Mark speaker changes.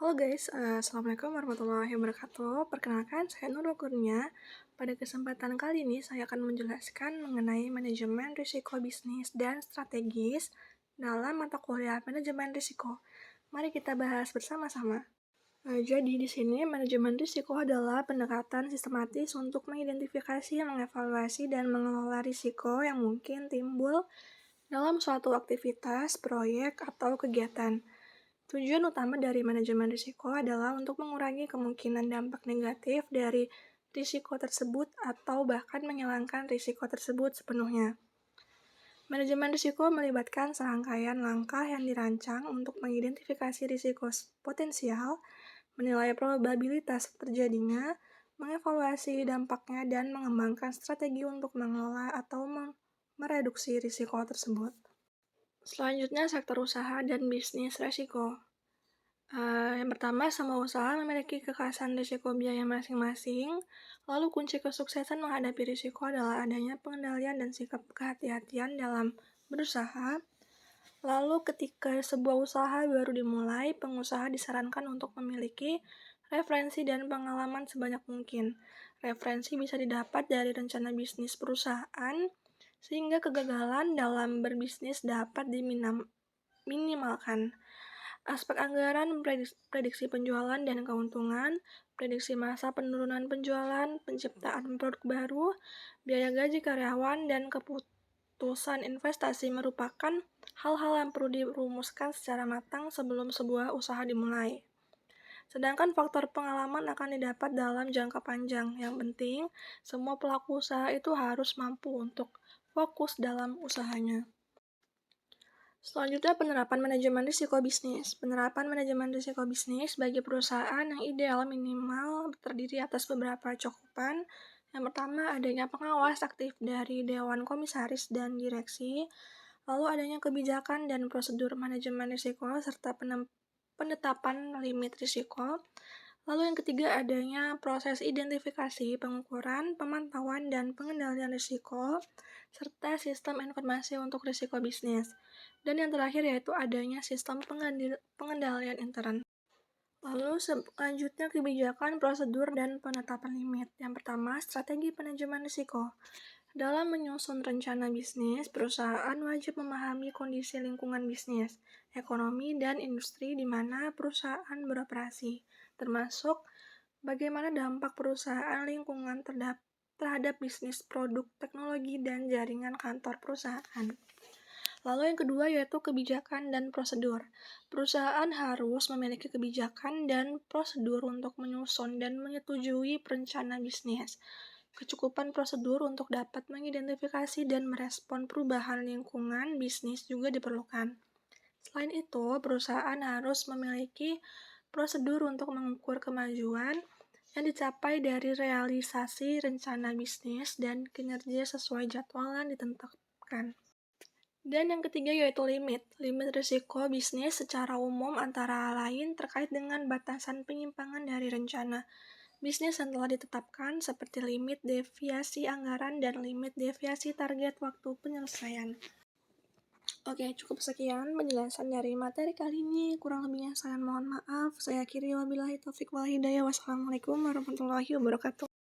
Speaker 1: Halo guys, Assalamualaikum warahmatullahi wabarakatuh. Perkenalkan, saya Nurul Kurnia. Pada kesempatan kali ini, saya akan menjelaskan mengenai manajemen risiko bisnis dan strategis dalam mata kuliah manajemen risiko. Mari kita bahas bersama-sama. Jadi di sini manajemen risiko adalah pendekatan sistematis untuk mengidentifikasi, mengevaluasi, dan mengelola risiko yang mungkin timbul dalam suatu aktivitas, proyek, atau kegiatan. Tujuan utama dari manajemen risiko adalah untuk mengurangi kemungkinan dampak negatif dari risiko tersebut atau bahkan menghilangkan risiko tersebut sepenuhnya. Manajemen risiko melibatkan serangkaian langkah yang dirancang untuk mengidentifikasi risiko potensial, menilai probabilitas terjadinya, mengevaluasi dampaknya, dan mengembangkan strategi untuk mengelola atau mereduksi risiko tersebut. Selanjutnya, sektor usaha dan bisnis risiko. Yang pertama, semua usaha memiliki kekhasan risiko biaya masing-masing. Lalu kunci kesuksesan menghadapi risiko adalah adanya pengendalian dan sikap kehati-hatian dalam berusaha. Lalu ketika sebuah usaha baru dimulai, pengusaha disarankan untuk memiliki referensi dan pengalaman sebanyak mungkin. Referensi bisa didapat dari rencana bisnis perusahaan, sehingga kegagalan dalam berbisnis dapat diminimalkan. Aspek anggaran, prediksi penjualan dan keuntungan, prediksi masa penurunan penjualan, penciptaan produk baru, biaya gaji karyawan, dan keputusan investasi merupakan hal-hal yang perlu dirumuskan secara matang sebelum sebuah usaha dimulai. Sedangkan faktor pengalaman akan didapat dalam jangka panjang. Yang penting, semua pelaku usaha itu harus mampu untuk fokus dalam usahanya. Selanjutnya, penerapan manajemen risiko bisnis. Penerapan manajemen risiko bisnis bagi perusahaan yang ideal minimal terdiri atas beberapa cakupan. Yang pertama, adanya pengawas aktif dari Dewan Komisaris dan Direksi, lalu adanya kebijakan dan prosedur manajemen risiko, serta penetapan limit risiko. Lalu yang ketiga, adanya proses identifikasi, pengukuran, pemantauan, dan pengendalian risiko, serta sistem informasi untuk risiko bisnis. Dan yang terakhir yaitu adanya sistem pengendalian intern. Lalu selanjutnya kebijakan, prosedur, dan penetapan limit. Yang pertama, strategi manajemen risiko. Dalam menyusun rencana bisnis, perusahaan wajib memahami kondisi lingkungan bisnis, ekonomi, dan industri di mana perusahaan beroperasi, termasuk bagaimana dampak perusahaan lingkungan terhadap bisnis, produk, teknologi, dan jaringan kantor perusahaan. Lalu yang kedua yaitu kebijakan dan prosedur. Perusahaan harus memiliki kebijakan dan prosedur untuk menyusun dan menyetujui perencana bisnis. Kecukupan prosedur untuk dapat mengidentifikasi dan merespon perubahan lingkungan bisnis juga diperlukan. Selain itu, perusahaan harus memiliki prosedur untuk mengukur kemajuan yang dicapai dari realisasi rencana bisnis dan kinerja sesuai jadwal yang ditentukan. Dan yang ketiga yaitu limit. Limit risiko bisnis secara umum antara lain terkait dengan batasan penyimpangan dari rencana bisnis yang telah ditetapkan seperti limit deviasi anggaran dan limit deviasi target waktu penyelesaian. Oke, cukup sekian penjelasan dari materi kali ini. Kurang lebihnya saya mohon maaf. Saya akhiri wabillahi taufiq wal hidayah. Wassalamualaikum warahmatullahi wabarakatuh.